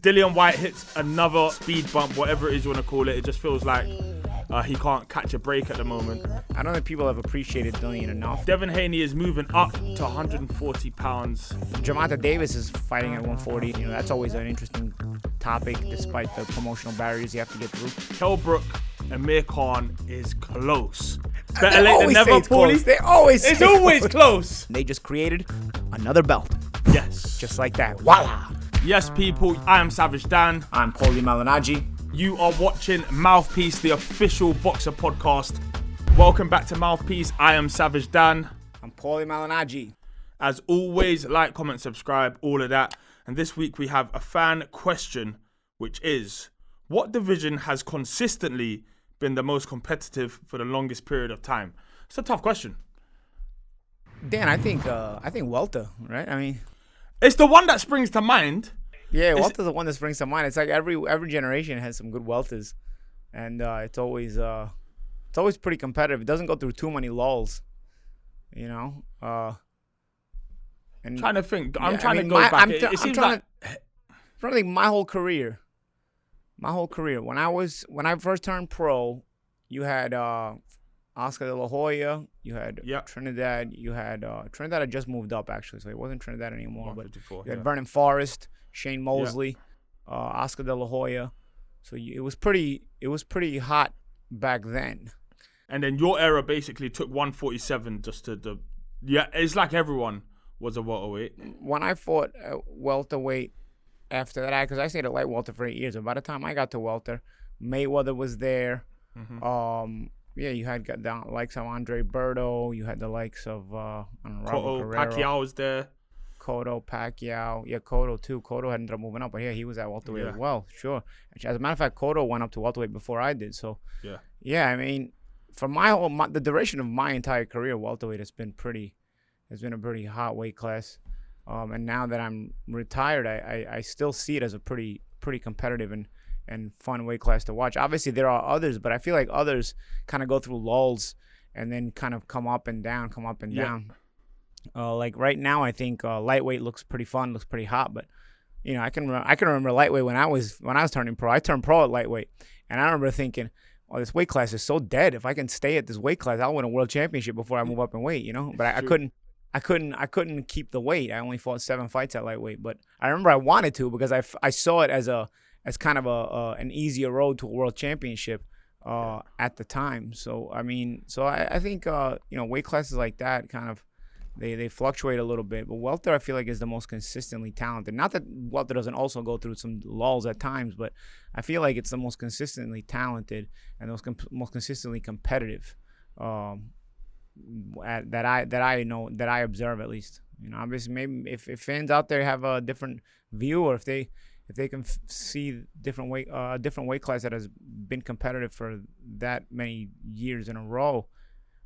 Dillian White hits another speed bump, whatever it is you want to call it. It just feels like he can't catch a break at the moment. I don't think people have appreciated Dillian enough. Devin Haney is moving up to 140 pounds. Gervonta Davis is fighting at 140. You know, that's always an interesting topic, despite the promotional barriers you have to get through. Kell Brook, Amir Khan is close. Better late than never, Paulie. They always It's always close. They just created another belt. Yes. Just like that. Voila. Yes, people. I am Savage Dan. I'm Paulie Malignaggi. You are watching Mouthpiece, the official boxer podcast. Welcome back to Mouthpiece. I am Savage Dan. I'm Paulie Malignaggi. As always, like, comment, subscribe, all of that. And this week we have a fan question, which is, what division has consistently been the most competitive for the longest period of time? It's a tough question. Dan, I think welter, right? I mean, it's the one that springs to mind. Yeah, welter's the one that springs to mind. It's like every generation has some good welters, and it's always pretty competitive. It doesn't go through too many lulls, you know. And trying to think. I'm trying to go back. It seems like probably my whole career. When I first turned pro, you had Oscar De La Hoya, you had Trinidad, you had Trinidad had just moved up actually, so it wasn't Trinidad anymore. But you had Vernon Forrest, Shane Mosley, Oscar De La Hoya. So it was pretty hot back then. And then your era basically took 147 just to it's like everyone was a welterweight. When I fought welterweight after that, because I stayed at light welter for 8 years, and by the time I got to welter, Mayweather was there. Mm-hmm. You had the likes of Andre Berto. You had the likes of Cotto, Pacquiao was there. Cotto, Pacquiao. Yeah, Cotto too. Cotto ended up moving up, but yeah, he was at welterweight as well. Sure. As a matter of fact, Cotto went up to welterweight before I did. So yeah. I mean, for the duration of my entire career, welterweight has been a pretty hot weight class. And now that I'm retired, I still see it as a pretty competitive and fun weight class to watch. Obviously, there are others, but I feel like others kind of go through lulls and then kind of come up and down. Like right now, I think lightweight looks pretty fun, looks pretty hot. But you know, I can remember lightweight when I was turning pro. I turned pro at lightweight, and I remember thinking, "Oh, this weight class is so dead. If I can stay at this weight class, I'll win a world championship before I move up in weight." You know, but I couldn't keep the weight. I only fought 7 fights at lightweight, but I remember I wanted to because I saw it as kind of an easier road to a world championship at the time. So I mean, I think weight classes like that kind of they fluctuate a little bit. But welter, I feel like, is the most consistently talented. Not that welter doesn't also go through some lulls at times, but I feel like it's the most consistently talented and most consistently competitive. That I observe, at least. You know, obviously, maybe if fans out there have a different view, or if they can see different weight class that has been competitive for that many years in a row,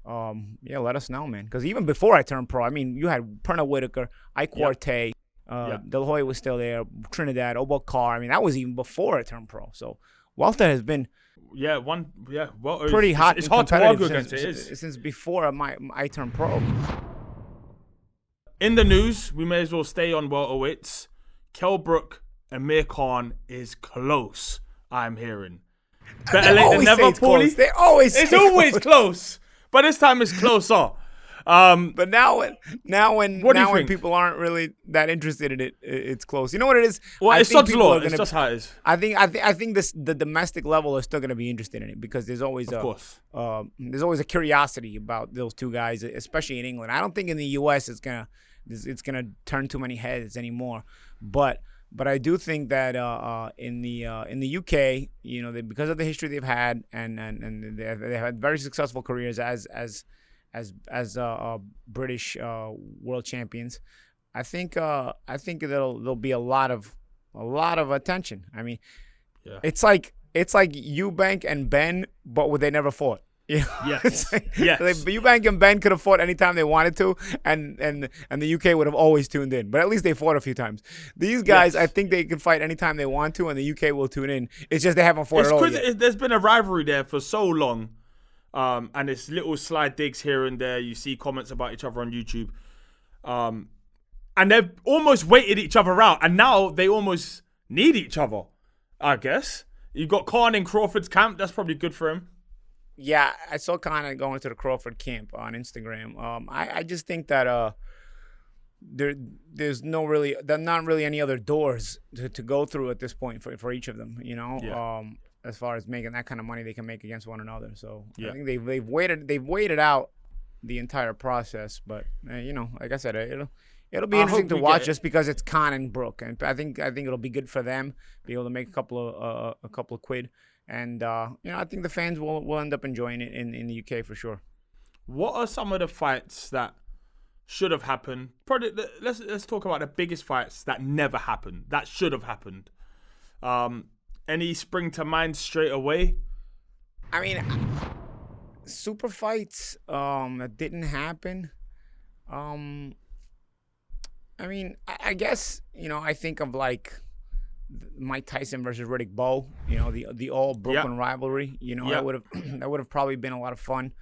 let us know, man. Because even before I turned pro, I mean, you had Pernell Whitaker, Ike Quartey, De La Hoya was still there, Trinidad, Obokar. I mean, that was even before I turned pro. So welter has been pretty hot. It's hard to argue against it. Since before I turned pro. In the news, we may as well stay on welterweights. Kell Brook, Amir Khan is close. I'm hearing. Better late than never, Paulie. It's always close, but this time it's closer. But now when people aren't really that interested in it, it's close. You know what it is? Well, it's Sod's law. It's just how it is. I think the domestic level is still going to be interested in it because there's always a curiosity about those two guys, especially in England. I don't think in the U.S. it's gonna turn too many heads anymore, but I do think that in the UK, you know, because of the history they've had and they had very successful careers as British world champions, I think there'll be a lot of attention. I mean, it's like Eubank and Ben, but they never fought. Yeah. Yes. Eubank and Ben could have fought anytime they wanted to, and the UK would have always tuned in. But at least they fought a few times. These guys, I think they can fight anytime they want to, and the UK will tune in. It's just they haven't fought at all yet. There's been a rivalry there for so long, and it's little slide digs here and there. You see comments about each other on YouTube, and they've almost waited each other out, and now they almost need each other, I guess. You've got Khan in Crawford's camp. That's probably good for him. Yeah, I saw Khan going to the Crawford camp on Instagram. I just think that there's not really any other doors to go through at this point for each of them. You know, as far as making that kind of money they can make against one another. So I think they've waited out the entire process. But you know, like I said, it'll be interesting to watch just because it's Khan and Brook, and I think it'll be good for them, be able to make a couple of quid, and you know, I think the fans will end up enjoying it in the UK for sure. What are some of the fights that should have happened? Probably let's talk about the biggest fights that never happened, that should have happened. Any spring to mind straight away? I mean, super fights that didn't happen. I mean, I guess, you know, I think of like Mike Tyson versus Rigondeaux, you know, the all Brooklyn rivalry. You know, that would have probably been a lot of fun.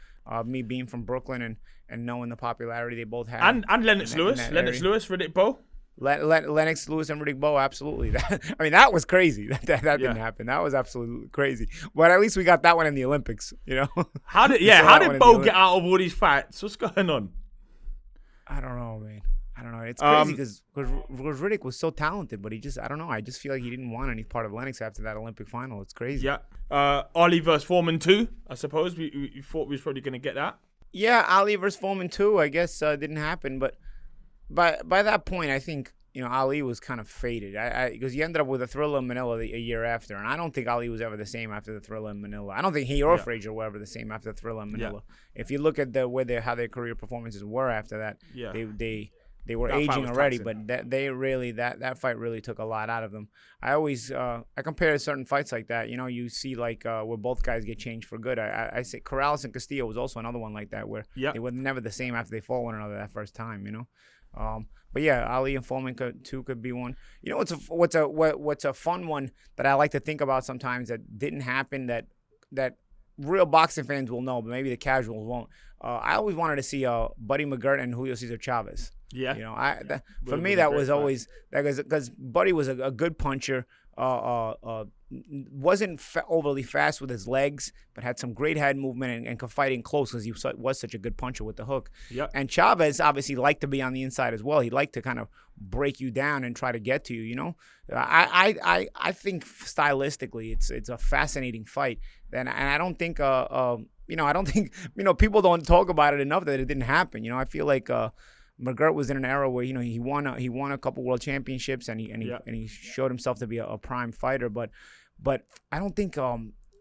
Me being from Brooklyn and knowing the popularity they both had. And Lennox Lewis, Rigondeaux. Lennox Lewis and Rigondeaux, absolutely. I mean, that was crazy. That didn't happen. That was absolutely crazy. But at least we got that one in the Olympics. You know. How did Bo get out of all these fights? What's going on? I don't know, man. I don't know. It's crazy because Riddick was so talented, but I don't know. I just feel like he didn't want any part of Lennox after that Olympic final. It's crazy. Yeah. Ali versus Foreman 2, I suppose. We thought we was probably going to get that. Yeah, Ali versus Foreman 2, I guess didn't happen. But by that point, I think, you know, Ali was kind of faded. Because he ended up with a Thriller in Manila a year after. And I don't think Ali was ever the same after the Thriller in Manila. I don't think he or Frazier were ever the same after the Thriller in Manila. Yeah. If you look at how their career performances were after that, they were aging already, but that fight really took a lot out of them. I always I compare certain fights like that. You know, you see like where both guys get changed for good. I say Corrales and Castillo was also another one like that where they were never the same after they fought one another that first time. You know, but yeah, Ali and Foreman could be one. You know, what's a fun one that I like to think about sometimes that didn't happen that real boxing fans will know, but maybe the casuals won't. I always wanted to see Buddy McGirt and Julio Cesar Chavez. Yeah, you know, for me that was always because Buddy was a good puncher. Wasn't overly fast with his legs, but had some great head movement and could fight in close because he was such a good puncher with the hook. Yep. And Chavez obviously liked to be on the inside as well. He liked to kind of break you down and try to get to you. You know, I think stylistically it's a fascinating fight. And I don't think people don't talk about it enough that it didn't happen. You know, I feel like McGirt was in an era where, you know, he won a couple world championships and he showed himself to be a prime fighter, but I don't think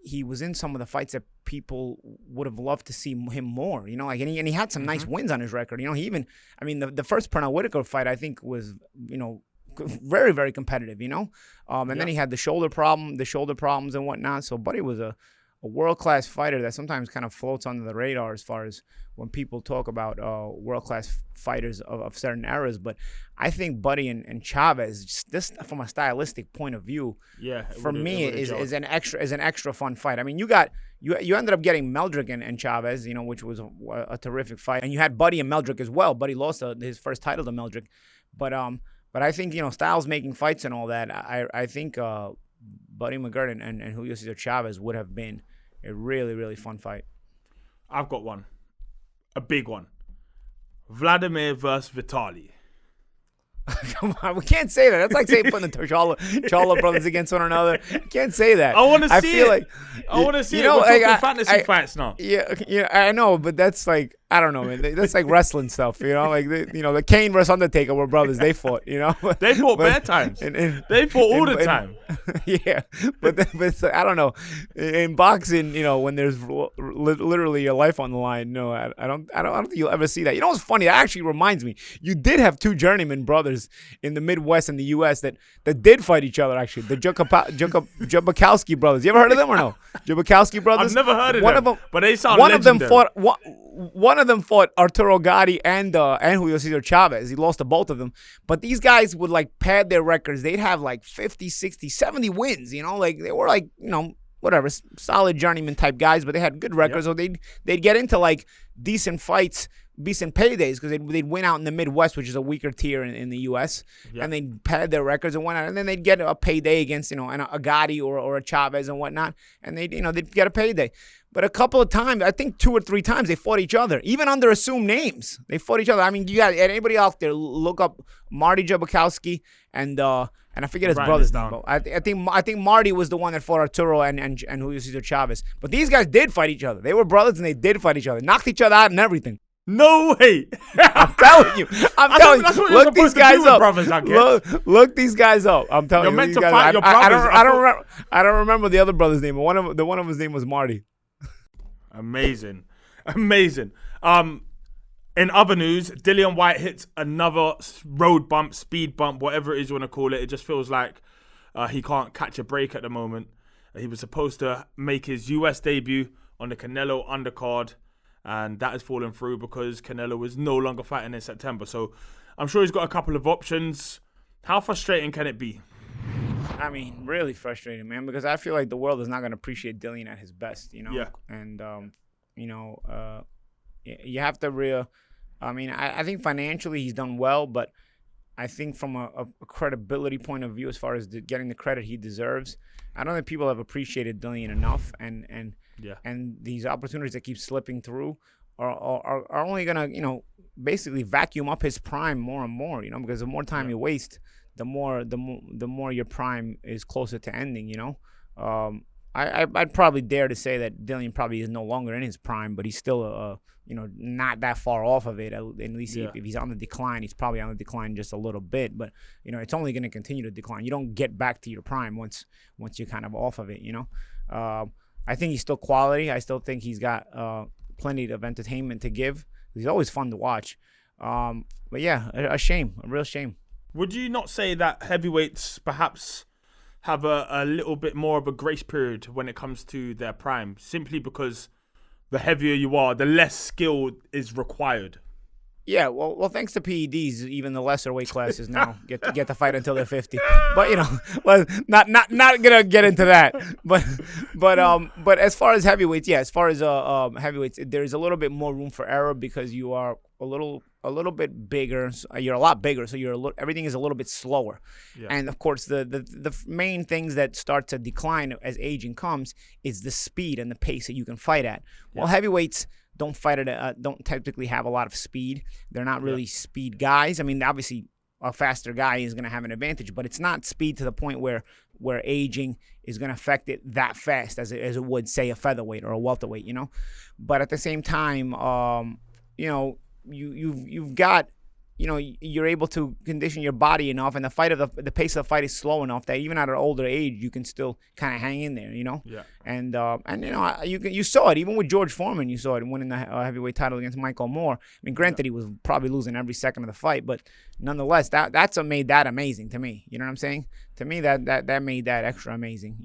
he was in some of the fights that people would have loved to see him more, you know, like, and he had some nice wins on his record. You know, the first Pernell Whitaker fight I think was, you know, very, very competitive, you know, and then he had the shoulder problems and whatnot. So Buddy was a world-class fighter that sometimes kind of floats under the radar as far as when people talk about world-class fighters of certain eras. But I think Buddy and Chavez, just from a stylistic point of view, for me is an extra fun fight. I mean, you ended up getting Meldrick and Chavez, you know, which was a terrific fight, and you had Buddy and Meldrick as well. Buddy lost his first title to Meldrick, but I think, you know, styles making fights and all that. I think Buddy McGirt and Julio Cesar Chavez would have been a really, really fun fight. I've got one. A big one. Wladimir versus Vitali. Come on, we can't say that. That's like saying putting the Charlo brothers against one another. You can't say that. I want to see it. I want to see it. We're talking fantasy fights now. Yeah, I know, but that's like, I don't know, man. That's like wrestling stuff, you know? Like, the Kane versus Undertaker were brothers. They fought, you know? They fought bad times. They fought all the time. Yeah, but I don't know. In boxing, you know, when there's literally your life on the line, no, I don't think you'll ever see that. You know what's funny? That actually reminds me. You did have two journeyman brothers in the Midwest and the U.S. that did fight each other, actually. The Jabakowski brothers. You ever heard of them or no? Jabakowski brothers? I've never heard of them, but they sound legendary. One of them fought Arturo Gatti and Julio Cesar Chavez. He lost to both of them. But these guys would, like, pad their records. They'd have, like, 50, 60, 70 wins, you know? Like, they were, like, you know, whatever, solid journeyman type guys, but they had good records. So they'd get into, like, decent fights decent paydays because they'd win out in the Midwest, which is a weaker tier in the U.S., and they'd pad their records and whatnot, and then they'd get a payday against, a Gotti or a Chavez and whatnot, and they'd get a payday. But a couple of times, I think 2 or 3 times, they fought each other, even under assumed names. They fought each other. I mean, you got anybody out there, look up Marty Jabukowski and I forget his brother's name. But I think Marty was the one that fought Arturo and Julio Cesar Chavez. But these guys did fight each other. They were brothers and they did fight each other, knocked each other out and everything. No way! I'm telling you. Look these guys up. Brothers, look these guys up. I'm telling you. You're meant to fight your brothers. I don't remember the other brother's name. But one of his name was Marty. Amazing. In other news, Dillian White hits another road bump, speed bump, whatever it is you want to call it. It just feels like he can't catch a break at the moment. He was supposed to make his US debut on the Canelo undercard, and that has fallen through because Canelo is no longer fighting in September. So I'm sure he's got a couple of options. How frustrating can it be? I mean, really frustrating, man, because I feel like the world is not going to appreciate Dillian at his best, Yeah. And, you have to I think financially he's done well, but I think from a credibility point of view, as far as getting the credit he deserves, I don't think people have appreciated Dillian enough, and these opportunities that keep slipping through are only going to, basically vacuum up his prime more and more, because the more time you waste, the more your prime is closer to ending, I'd probably dare to say that Dillian probably is no longer in his prime, but he's still not that far off of it. At least if he's on the decline, he's probably on the decline just a little bit. But it's only going to continue to decline. You don't get back to your prime once you're kind of off of it. I think he's still quality. I still think he's got plenty of entertainment to give. He's always fun to watch. But yeah, a real shame. Would you not say that heavyweights perhaps have a little bit more of a grace period when it comes to their prime, simply because the heavier you are, the less skill is required? Yeah, well, thanks to PEDs, even the lesser weight classes now get to fight until they're 50. But not gonna get into that. But as far as heavyweights, heavyweights, there's a little bit more room for error because you are a little bit bigger. You're a lot bigger, so everything is a little bit slower. Yeah. And of course, the main things that start to decline as aging comes is the speed and the pace that you can fight at. Yeah. Well, heavyweights don't typically have a lot of speed. They're not really speed guys. I mean, obviously, a faster guy is going to have an advantage, but it's not speed to the point where aging is going to affect it that fast as it would, say, a featherweight or a welterweight, But at the same time, you've got, you're able to condition your body enough, and the pace of the fight is slow enough that even at an older age, you can still kind of hang in there, Yeah. And you saw it even with George Foreman. You saw it winning the heavyweight title against Michael Moore. I mean, granted, he was probably losing every second of the fight, but nonetheless, that's what made that amazing to me. You know what I'm saying? To me, that made that extra amazing.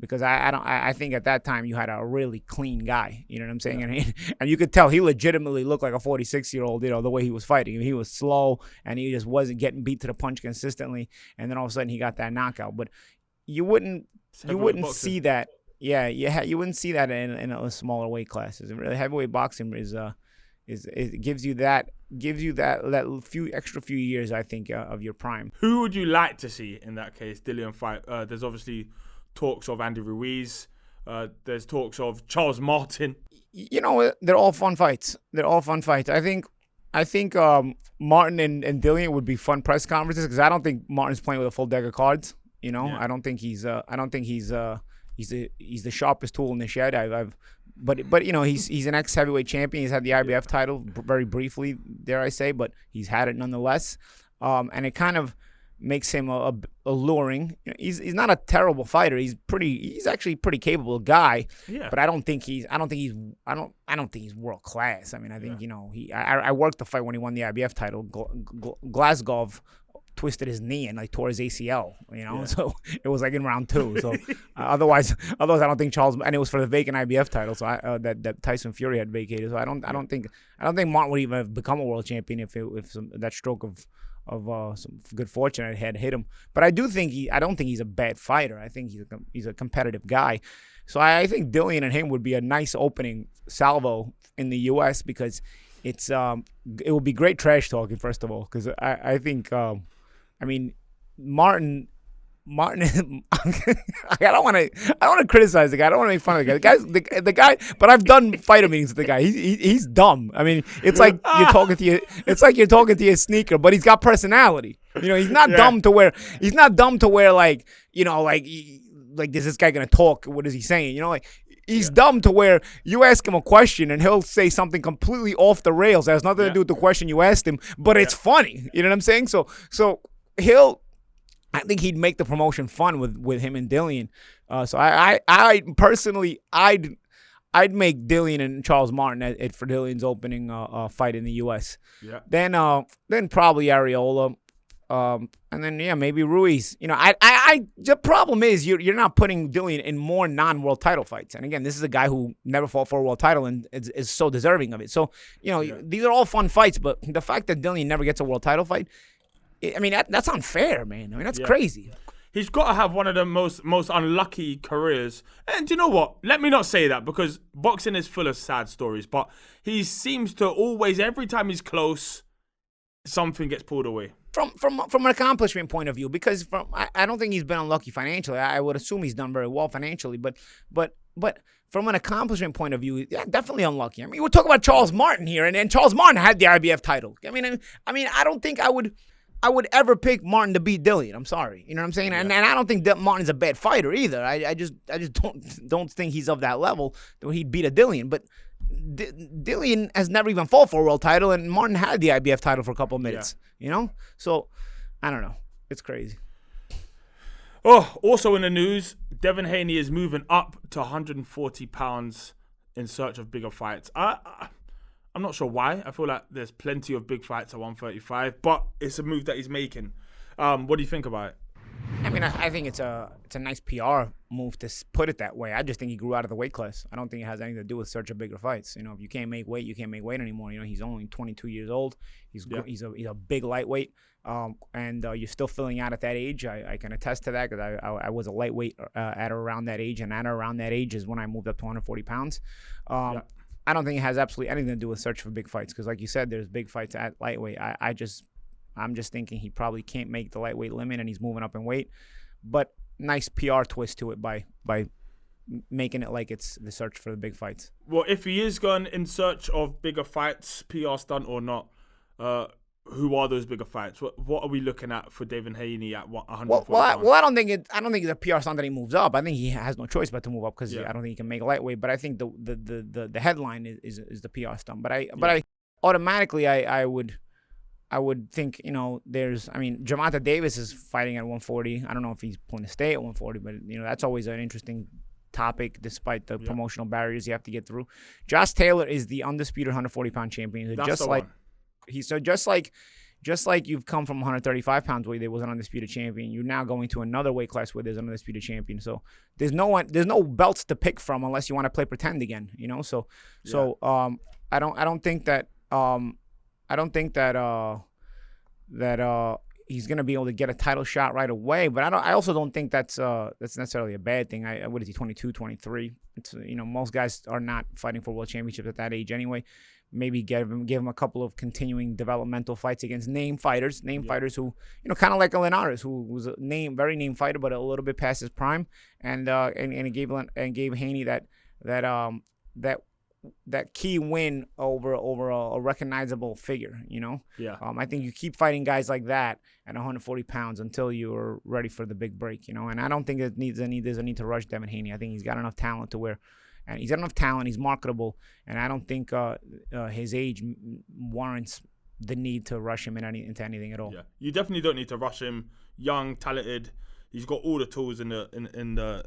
Because I think at that time you had a really clean guy, you know what I'm saying? Yeah. And you could tell he legitimately looked like a 46-year-old, the way he was fighting. He was slow and he just wasn't getting beat to the punch consistently. And then all of a sudden he got that knockout. But you wouldn't see that. Yeah, you wouldn't see that in a smaller weight classes. And really, heavyweight boxing gives you that few years, I think, of your prime. Who would you like to see in that case, Dillian fight? There's obviously talks of Andy Ruiz. There's talks of Charles Martin. They're all fun fights. I think Martin and Dillian would be fun press conferences because I don't think Martin's playing with a full deck of cards. I don't think he's the sharpest tool in the shed. But he's an ex-heavyweight champion. He's had the IBF title very briefly, dare I say, but he's had it nonetheless. And it kind of makes him alluring. He's not a terrible fighter. He's actually a pretty capable guy. Yeah. But I don't think he's world class. I mean, I think I worked the fight when he won the IBF title. Glasgow twisted his knee and tore his ACL. So it was in round 2. So otherwise I don't think Charles, and it was for the vacant IBF title. So that Tyson Fury had vacated. So I don't think Martin would even have become a world champion if that stroke of some good fortune had hit him. But I don't think he's a bad fighter. I think he's a competitive guy. So I think Dillian and him would be a nice opening salvo in the U.S. because it will be great trash talking, first of all, because I think Martin. I don't want to criticize the guy. I don't want to make fun of the guy. The guy. But I've done fighter meetings with the guy. He's dumb. I mean, it's like you're talking to your sneaker, but he's got personality. He's not dumb to where like is this guy gonna talk? What is he saying? He's dumb to where you ask him a question and he'll say something completely off the rails. It has nothing to do with the question you asked him, but it's funny. You know what I'm saying? So I think he'd make the promotion fun with him and Dillian. So I personally, I'd make Dillian and Charles Martin for Dillian's opening fight in the U.S. Yeah. Then probably Areola, and then maybe Ruiz. The problem is you're not putting Dillian in more non-world title fights. And again, this is a guy who never fought for a world title and is so deserving of it. So these are all fun fights, but the fact that Dillian never gets a world title fight. I mean, that's unfair, man. I mean, that's crazy. He's got to have one of the most unlucky careers. And you know what? Let me not say that, because boxing is full of sad stories. But he seems to always, every time he's close, something gets pulled away. From an accomplishment point of view, because I don't think he's been unlucky financially. I would assume he's done very well financially. But from an accomplishment point of view, definitely unlucky. I mean, we're talking about Charles Martin here, and Charles Martin had the IBF title. I mean, I don't think I would ever pick Martin to beat Dillian. I'm sorry. You know what I'm saying? Yeah. And I don't think that Martin's a bad fighter either. I just don't think he's of that level that he'd beat a Dillian. But Dillian has never even fought for a world title, and Martin had the IBF title for a couple of minutes. So I don't know. It's crazy. Oh, also in the news, Devin Haney is moving up to 140 pounds in search of bigger fights. I'm not sure why. I feel like there's plenty of big fights at 135, but it's a move that he's making. What do you think about it? I mean, I think it's a nice PR move to put it that way. I just think he grew out of the weight class. I don't think it has anything to do with search of bigger fights. If you can't make weight, you can't make weight anymore. He's only 22 years old. He's a big lightweight, and you're still filling out at that age. I can attest to that because I was a lightweight at around that age, and at around that age is when I moved up to 140 pounds. I don't think it has absolutely anything to do with search for big fights because, like you said, there's big fights at lightweight. I'm just thinking he probably can't make the lightweight limit and he's moving up in weight. But nice PR twist to it by making it like it's the search for the big fights. Well, if he is going in search of bigger fights, PR stunt or not, who are those bigger fights? What are we looking at for Devin Haney at 140 pounds? Well, I don't think it's a PR stunt that he moves up. I think he has no choice but to move up because I don't think he can make lightweight. But I think the headline is the PR stunt. But I automatically I would think Gervonta Davis is fighting at 140. I don't know if he's planning to stay at 140, but that's always an interesting topic despite the promotional barriers you have to get through. Josh Taylor is the undisputed 140-pound champion. Just like you've come from 135 pounds where there was an undisputed champion, you're now going to another weight class where there's an undisputed champion. So there's no belts to pick from unless you want to play pretend again, I don't think that he's gonna be able to get a title shot right away. But I also don't think that's necessarily a bad thing. What is he, 22, 23? It's most guys are not fighting for world championships at that age anyway. Maybe give him a couple of continuing developmental fights against name fighters fighters who kind of like a Linares, who was a very named fighter but a little bit past his prime, and it gave Haney that key win over a recognizable figure. I think you keep fighting guys like that at 140 pounds until you're ready for the big break. And I don't think there's a need to rush Devin Haney. I think he's got enough talent to where. And he's got enough talent. He's marketable, and I don't think his age warrants the need to rush him into anything at all. Yeah, you definitely don't need to rush him. Young, talented. He's got all the tools in the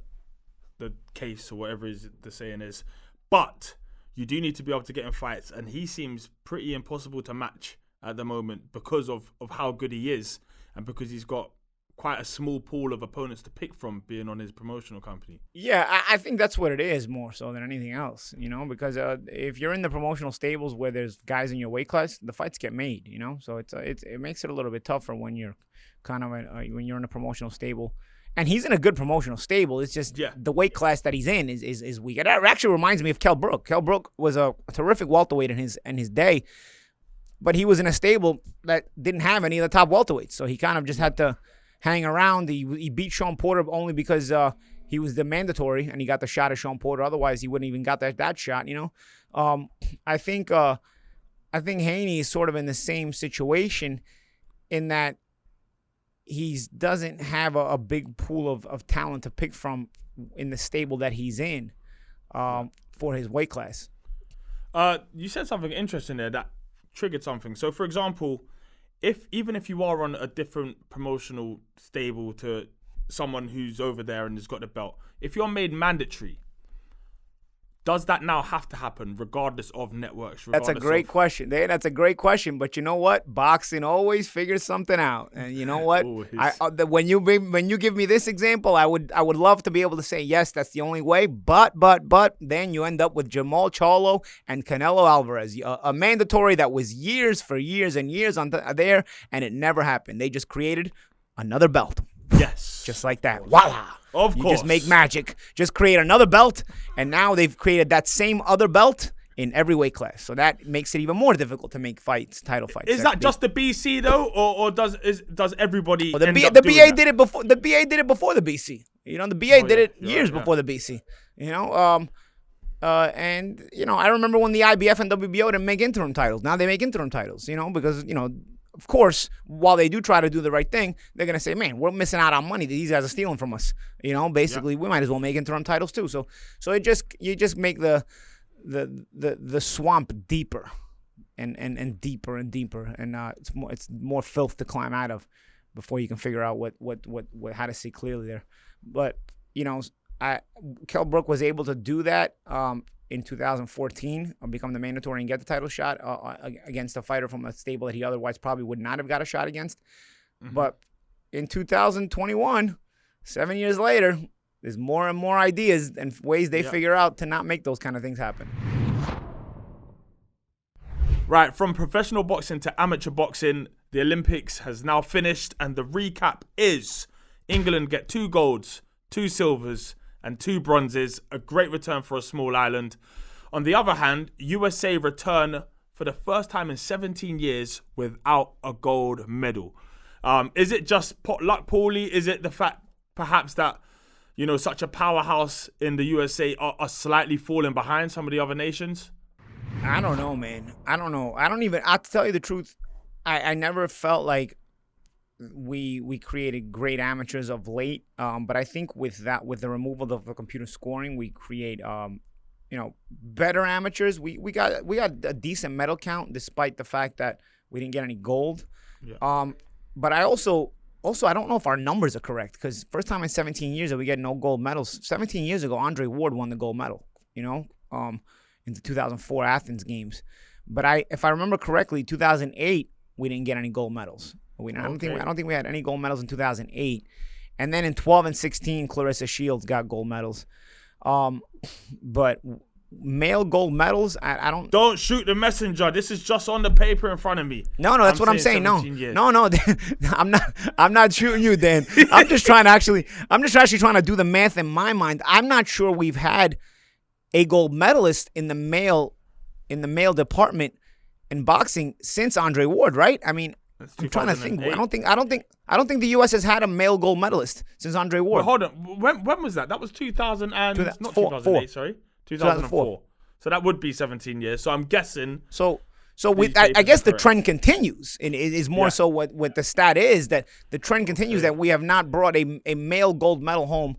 case or whatever the saying is. But you do need to be able to get in fights, and he seems pretty impossible to match at the moment because of how good he is, and because he's got quite a small pool of opponents to pick from being on his promotional company. Yeah, I think that's what it is more so than anything else, because if you're in the promotional stables where there's guys in your weight class, the fights get made, so it makes it a little bit tougher when you're kind of when you're in a promotional stable And he's in a good promotional stable. It's just the weight class that he's in is weak. It actually reminds me of Kell Brook. Kell Brook was a terrific welterweight in his day, but he was in a stable that didn't have any of the top welterweights. So he kind of just had to hang around. He beat Sean Porter only because he was the mandatory and he got the shot at Sean Porter. Otherwise, he wouldn't even got that shot. I think Haney is sort of in the same situation in that he doesn't have a big pool of talent to pick from in the stable that he's in for his weight class. You said something interesting there that triggered something. So, for example, even if you are on a different promotional stable to someone who's over there and has got the belt, if you're made mandatory, does that now have to happen regardless of networks? That's a great question. That's a great question. But you know what? Boxing always figures something out. And you know what? When you give me this example, I would love to be able to say yes, that's the only way. But then you end up with Jermall Charlo and Canelo Alvarez, a mandatory that was years and years on there, and it never happened. They just created another belt. Yes. Just like that. Voila. Of course. You just make magic. Just create another belt, and now they've created that same other belt in every weight class. So that makes it even more difficult to make title fights. Is that just the BC though, or does everybody? Well, the BA did it before. The BA did it before the BC. The BA did it years before the BC. And I remember when the IBF and WBO didn't make interim titles. Now they make interim titles. Because of course, while they do try to do the right thing, they're going to say, man, we're missing out on money. These guys are stealing from us. Basically, we might as well make interim titles too. So you just make the swamp deeper and deeper and deeper. And it's more filth to climb out of before you can figure out how to see clearly there. But, Kell Brook was able to do that in 2014, become the mandatory and get the title shot against a fighter from a stable that he otherwise probably would not have got a shot against. Mm-hmm. But in 2021, 7 years later, there's more and more ideas and ways they figure out to not make those kind of things happen. Right, from professional boxing to amateur boxing, the Olympics has now finished, and the recap is England get 2 golds, 2 silvers, and 2 bronzes, a great return for a small island. On the other hand, USA return for the first time in 17 years without a gold medal. Is it just pot luck, Paulie? Is it the fact perhaps that, such a powerhouse in the USA are slightly falling behind some of the other nations? I don't know, man. I don't know. I'll tell you the truth, I never felt like we created great amateurs of late, but I think with the removal of the computer scoring, we create better amateurs. We got a decent medal count despite the fact that we didn't get any gold. But I also I don't know if our numbers are correct, because first time in 17 years that we get no gold medals. 17 years ago, Andre Ward won the gold medal. In the 2004 Athens Games. But if I remember correctly, 2008 we didn't get any gold medals. I don't think we had any gold medals in 2008, and then in 12 and 16, Clarissa Shields got gold medals. But male gold medals, I don't. Don't shoot the messenger. This is just on the paper in front of me. No, that's what I'm saying. No, I'm not shooting you, Dan. I'm just actually trying to do the math in my mind. I'm not sure we've had a gold medalist in the male department in boxing since Andre Ward, right? I mean, I'm trying to think. I don't think the U.S. has had a male gold medalist since Andre Ward. Well, hold on. When was that? That was 2008. Sorry, 2004. So that would be 17 years. So I'm guessing. So I guess the trend continues. And it is more so what the stat is, that the trend continues that we have not brought a male gold medal home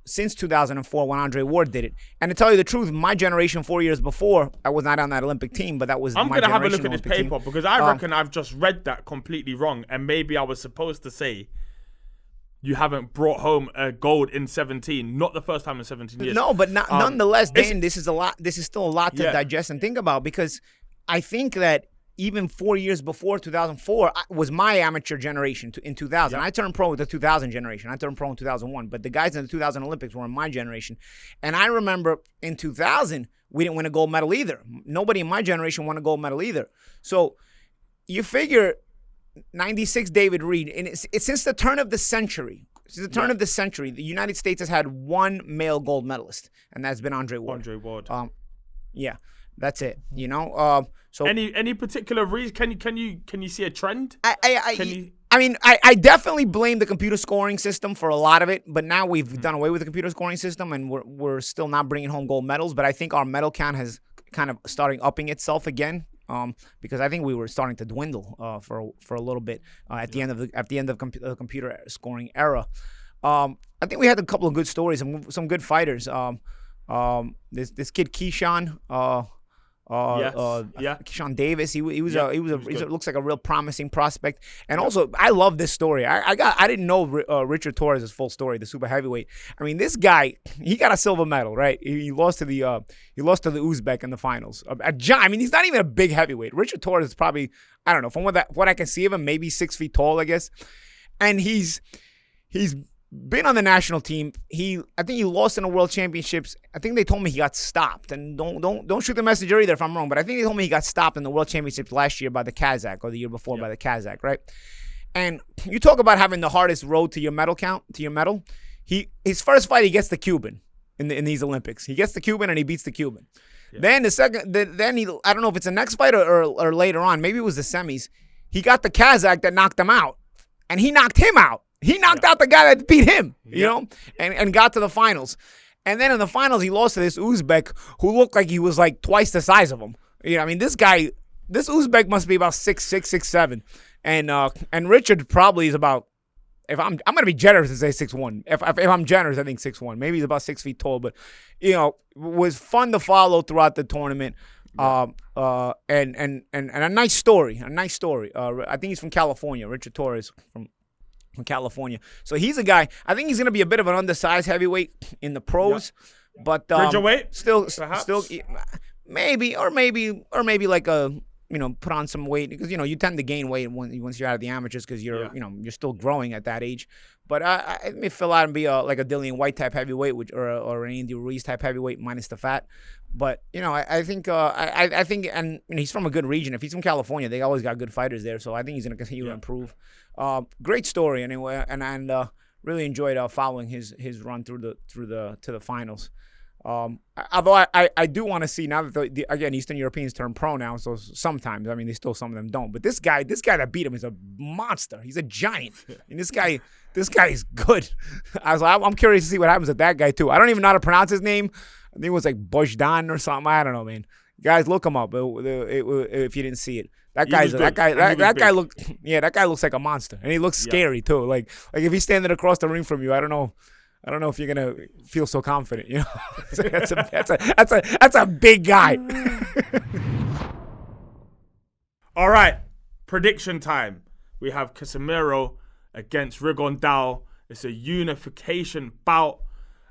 since 2004 when Andre Ward did it. And to tell you the truth, my generation 4 years before, I was not on that Olympic team, but that was my generation. I'm going to have a look at this paper team, because I reckon I've just read that completely wrong, and maybe I was supposed to say you haven't brought home a gold in 17, not the first time in 17 years. No, but nonetheless, Dan, this is a lot. This is still a lot to digest and think about, because I think that even 4 years before 2004 was my amateur generation in 2000. I turned pro with the 2000 generation. I turned pro in 2001. But the guys in the 2000 Olympics were in my generation. And I remember in 2000, we didn't win a gold medal either. Nobody in my generation won a gold medal either. So you figure 96 David Reed, and it's since the turn of the century, since the turn of the century, the United States has had one male gold medalist, and that's been Andre Ward. Yeah, that's it. You know. So any particular reason? Can you see a trend? I mean, I definitely blame the computer scoring system for a lot of it, but now we've done away with the computer scoring system, and we're still not bringing home gold medals. But I think our medal count has kind of starting upping itself again, because I think we were starting to dwindle for a little bit at the end of the computer scoring era. I think we had a couple of good stories, some good fighters. This kid Keyshawn. Keyshawn Davis. He looks like a real promising prospect. And also, I love this story. I didn't know Richard Torres' full story, the super heavyweight. I mean, this guy, he got a silver medal, right? He lost to the Uzbek in the finals. I mean, he's not even a big heavyweight. Richard Torres is probably, I don't know, from what I can see of him, maybe 6 feet tall, I guess. And he's been on the national team. I think he lost in the World Championships. I think they told me he got stopped. And don't shoot the messenger either if I'm wrong. But I think they told me he got stopped in the World Championships last year by the Kazakh, or the year before by the Kazakh, right? And you talk about having the hardest road to your medal count, to your medal. His first fight, he gets the Cuban in these Olympics. He gets the Cuban and he beats the Cuban. Yeah. Then I don't know if it's the next fight or later on. Maybe it was the semis. He got the Kazakh that knocked him out, and he knocked him out. He knocked out the guy that beat him, you know, and got to the finals. And then in the finals, he lost to this Uzbek who looked like he was like twice the size of him. You know, I mean, this Uzbek must be about 6'6", 6'7". And Richard probably is about, if I'm going to be generous and say 6'1". If I'm generous, I think 6'1". Maybe he's about 6 feet tall, but, you know, it was fun to follow throughout the tournament. And a nice story. I think he's from California. Richard Torres from California. So he's a guy, I think he's going to be a bit of an undersized heavyweight in the pros, but still maybe like put on some weight, because, you know, you tend to gain weight once you're out of the amateurs, because you're still growing at that age. But I may fill out and be like a Dillian Whyte type heavyweight, or an Andy Ruiz type heavyweight minus the fat. But, you know, I think and he's from a good region. If he's from California, they always got good fighters there. So I think he's going to continue to improve. Great story anyway, and really enjoyed following his run to the finals. Although I do want to see, now that again, Eastern Europeans turn pro now, so sometimes, I mean, some of them don't. But this guy that beat him is a monster. He's a giant, and this guy is good. I'm curious to see what happens with that guy too. I don't even know how to pronounce his name. I think it was like Bojdan or something. I don't know, man. Guys, look him up if you didn't see it. That guy looks like a monster, and he looks scary too. Like if he's standing across the ring from you, I don't know if you're gonna feel so confident. You know, that's a big guy. All right, prediction time. We have Casimero against Rigondeaux. It's a unification bout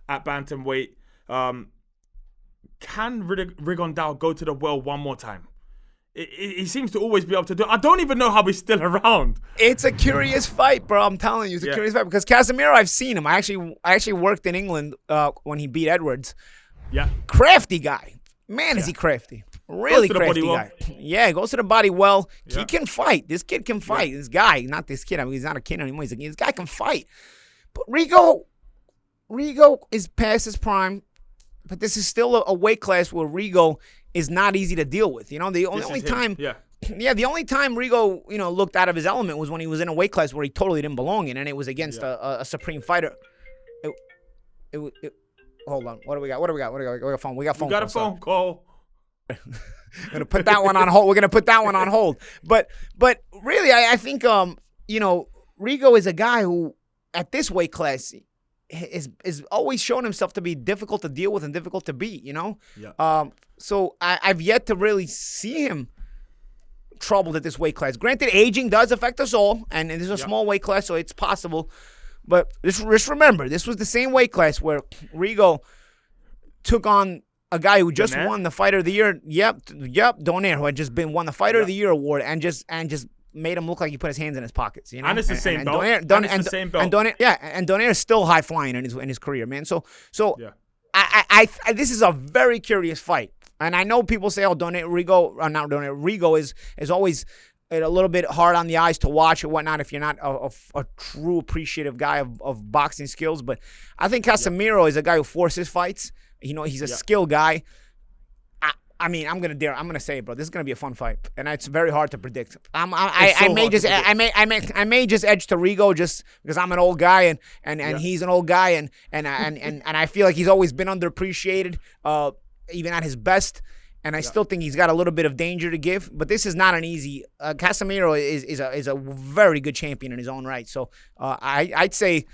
at bantamweight. Can Rigondeaux go to the well one more time? He seems to always be able to do it. I don't even know how he's still around. It's a curious fight, bro. I'm telling you, it's a curious fight, because Casemiro, I've seen him. I actually worked in England when he beat Edwards. Yeah. Crafty guy. Man, is he crafty. Really crafty guy. Yeah, goes to the body well. Yeah. He can fight. This kid can fight. This guy, not this kid. I mean, he's not a kid anymore. This guy can fight. But Rigo is past his prime. But this is still a weight class where Rigo is not easy to deal with. You know, the only time Rigo, you know, looked out of his element was when he was in a weight class where he totally didn't belong in, and it was against a supreme fighter. Hold on, what do we got? We got a phone. We got a phone call. We're gonna put that one on hold. But really, I think you know, Rigo is a guy who at this weight class is always shown himself to be difficult to deal with and difficult to beat, you know? Yeah. So I've yet to really see him troubled at this weight class. Granted, aging does affect us all, and this is a small weight class, so it's possible. But just remember, this was the same weight class where Rigo took on a guy who just won the Fighter of the Year. Yep, Donaire, who had just won the Fighter of the Year award, and just made him look like he put his hands in his pockets, you know. And it's the same belt. And Donaire is still high flying in his career, man. So I this is a very curious fight, and I know people say, "Oh, Rigo is always it a little bit hard on the eyes to watch or whatnot if you're not a true appreciative guy of boxing skills. But I think Casemiro is a guy who forces fights. He's a skill guy. I mean, I'm gonna say it, bro. This is gonna be a fun fight, and it's very hard to predict. I may just edge to Rigo just because I'm an old guy and he's an old guy and I feel like he's always been underappreciated, even at his best. And I still think he's got a little bit of danger to give, but this is not an easy. Casemiro is a very good champion in his own right. So I'd say.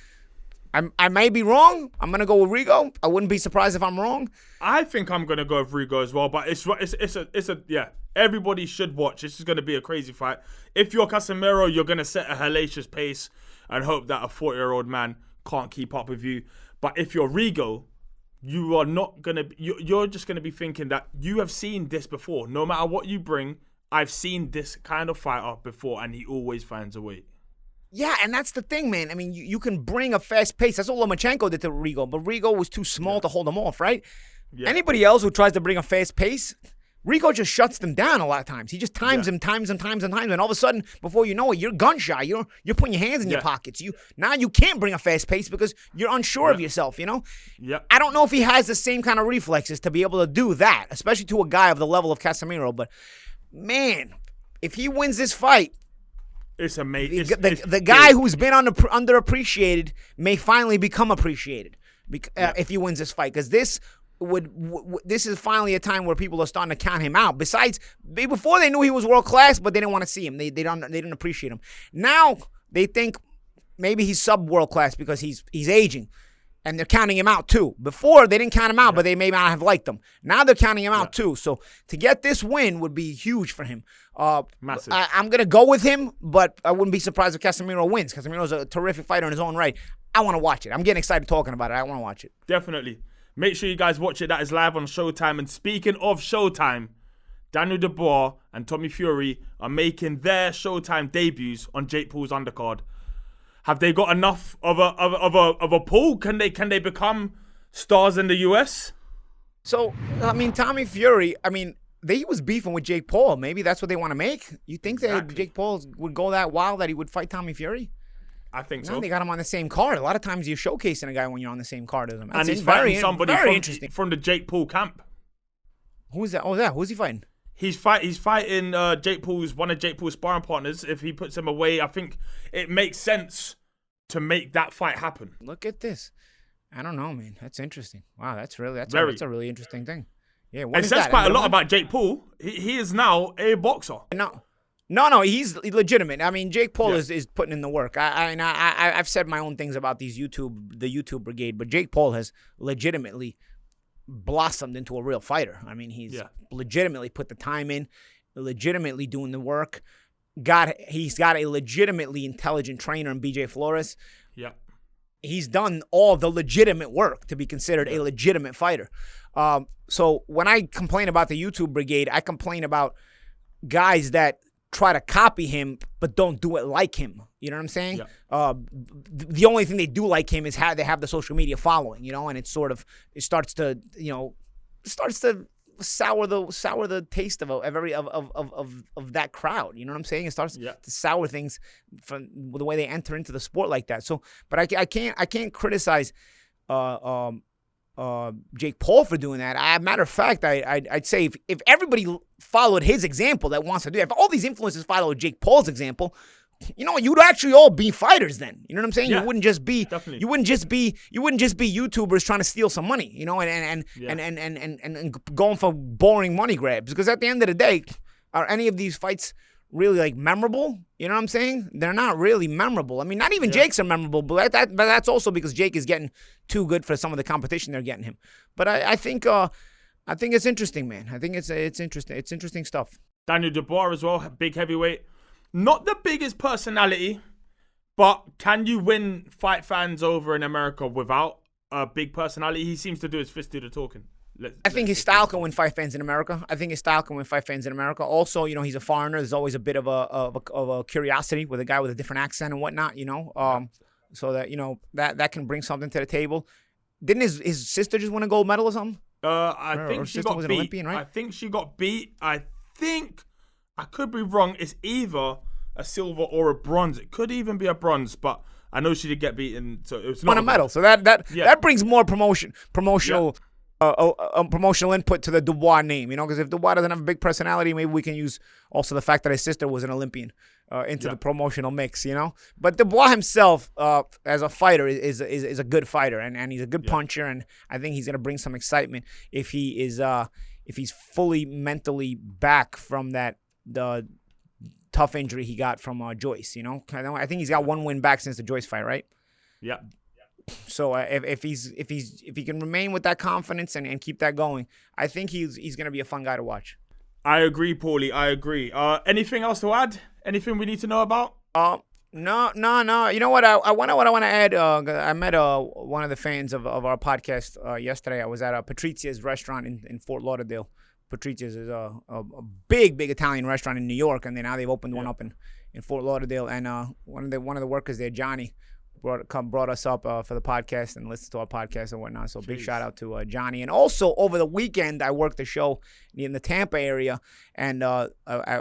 I may be wrong. I'm gonna go with Rigo. I wouldn't be surprised if I'm wrong. I think I'm gonna go with Rigo as well. But it's a Everybody should watch. This is gonna be a crazy fight. If you're Casemiro, you're gonna set a hellacious pace and hope that a 40-year-old man can't keep up with you. But if you're Rigo, you are not gonna. You're just gonna be thinking that you have seen this before. No matter what you bring, I've seen this kind of fighter before, and he always finds a way. Yeah, and that's the thing, man. I mean, you can bring a fast pace. That's what Lomachenko did to Rigo, but Rigo was too small to hold him off, right? Yeah. Anybody else who tries to bring a fast pace, Rigo just shuts them down a lot of times. He just times him, and all of a sudden, before you know it, you're gun shy. You're putting your hands in your pockets. Now you can't bring a fast pace because you're unsure of yourself, Yeah. I don't know if he has the same kind of reflexes to be able to do that, especially to a guy of the level of Casemiro. But, man, if he wins this fight, it's amazing. The guy who's been underappreciated may finally become appreciated if he wins this fight, because this is finally a time where people are starting to count him out. Besides, before they knew he was world class, but they didn't want to see him. They didn't appreciate him. Now they think maybe he's sub world class because he's aging. And they're counting him out, too. Before, they didn't count him out, but they may not have liked him. Now they're counting him out, too. So to get this win would be huge for him. Massive. I'm going to go with him, but I wouldn't be surprised if Casemiro wins. Casemiro's a terrific fighter in his own right. I want to watch it. I'm getting excited talking about it. I want to watch it. Definitely. Make sure you guys watch it. That is live on Showtime. And speaking of Showtime, Daniel Dubois and Tommy Fury are making their Showtime debuts on Jake Paul's undercard. Have they got enough of a pull? Can they become stars in the US? So, I mean, Tommy Fury, he was beefing with Jake Paul. Maybe that's what they want to make. You think that Jake Paul would go that wild that he would fight Tommy Fury? I think no, so. They got him on the same card. A lot of times you're showcasing a guy when you're on the same card as him. And he's fighting somebody interesting from the Jake Paul camp. Who's that? Oh, who's he fighting? He's fighting one of Jake Paul's sparring partners. If he puts him away, I think it makes sense to make that fight happen. Look at this. I don't know, man. That's interesting. Wow, that's a really interesting thing. Yeah, it says quite a lot about Jake Paul. He is now a boxer. No, he's legitimate. I mean, Jake Paul is putting in the work. I've said my own things about the YouTube brigade, but Jake Paul has legitimately blossomed into a real fighter. I mean, he's legitimately put the time in, legitimately doing the work. He's got a legitimately intelligent trainer in BJ Flores. Yeah. He's done all the legitimate work to be considered a legitimate fighter. So when I complain about the YouTube brigade, I complain about guys that try to copy him but don't do it like him. You know what I'm saying? Yeah. The only thing they do like him is how they have the social media following, and it starts to sour the taste of that crowd. You know what I'm saying? It starts to sour things from the way they enter into the sport like that. So, but I can't criticize Jake Paul for doing that. Matter of fact, I'd say if everybody followed his example that wants to do that, if all these influencers followed Jake Paul's example, you'd actually all be fighters then. You know what I'm saying? Yeah, you wouldn't just be definitely. You wouldn't just be YouTubers trying to steal some money, and going for boring money grabs. Because at the end of the day, are any of these fights really like memorable? You know what I'm saying? They're not really memorable. I mean, not even Jake's are memorable, but that's also because Jake is getting too good for some of the competition they're getting him. But I think it's interesting, man. I think it's interesting. It's interesting stuff. Daniel Dubois as well, big heavyweight. Not the biggest personality, but can you win fight fans over in America without a big personality? He seems to do his fist do the talking. I think his style can win fight fans in America. Also, he's a foreigner. There's always a bit of a curiosity with a guy with a different accent and whatnot, so that that can bring something to the table. Didn't his sister just win a gold medal or something? I think she got beat. Olympian, right? I think she got beat. I think I could be wrong. It's either a silver or a bronze. It could even be a bronze, but I know she did get beaten, so it was not Won a medal. So that brings more promotional input to the Dubois name, because if Dubois doesn't have a big personality, maybe we can use also the fact that his sister was an Olympian into the promotional mix, But Dubois himself, as a fighter, is a good fighter, and he's a good puncher, and I think he's gonna bring some excitement if he's fully mentally back from the tough injury he got from Joyce. I think he's got one win back since the Joyce fight, right? Yeah. So if he can remain with that confidence and keep that going, I think he's gonna be a fun guy to watch. I agree, Paulie. I agree. Anything else to add? Anything we need to know about? No. You know what? I want to add. I met one of the fans of our podcast yesterday. I was at Patrizia's restaurant in Fort Lauderdale. Patrizia's is a big Italian restaurant in New York, and then now they've opened one up in Fort Lauderdale. And one of the workers there, Johnny, brought us up for the podcast and listened to our podcast and whatnot. So big shout out to Johnny. And also over the weekend, I worked the show in the Tampa area, and I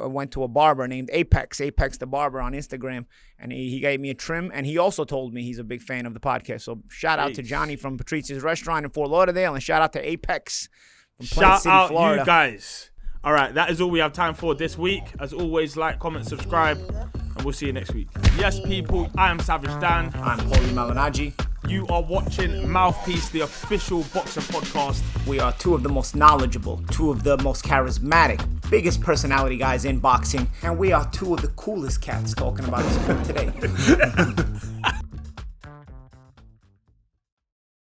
went to a barber named Apex the barber on Instagram, and he gave me a trim, and he also told me he's a big fan of the podcast. So shout out to Johnny from Patrizia's restaurant in Fort Lauderdale, and shout out to Apex from Plant City, Florida. You guys. All right, that is all we have time for this week. As always, like, comment, subscribe, and we'll see you next week. Yes, people, I am Savage Dan. I'm Paulie Malignaggi. You are watching Mouthpiece, the official boxing podcast. We are two of the most knowledgeable, two of the most charismatic, biggest personality guys in boxing, and we are two of the coolest cats talking about the sport today.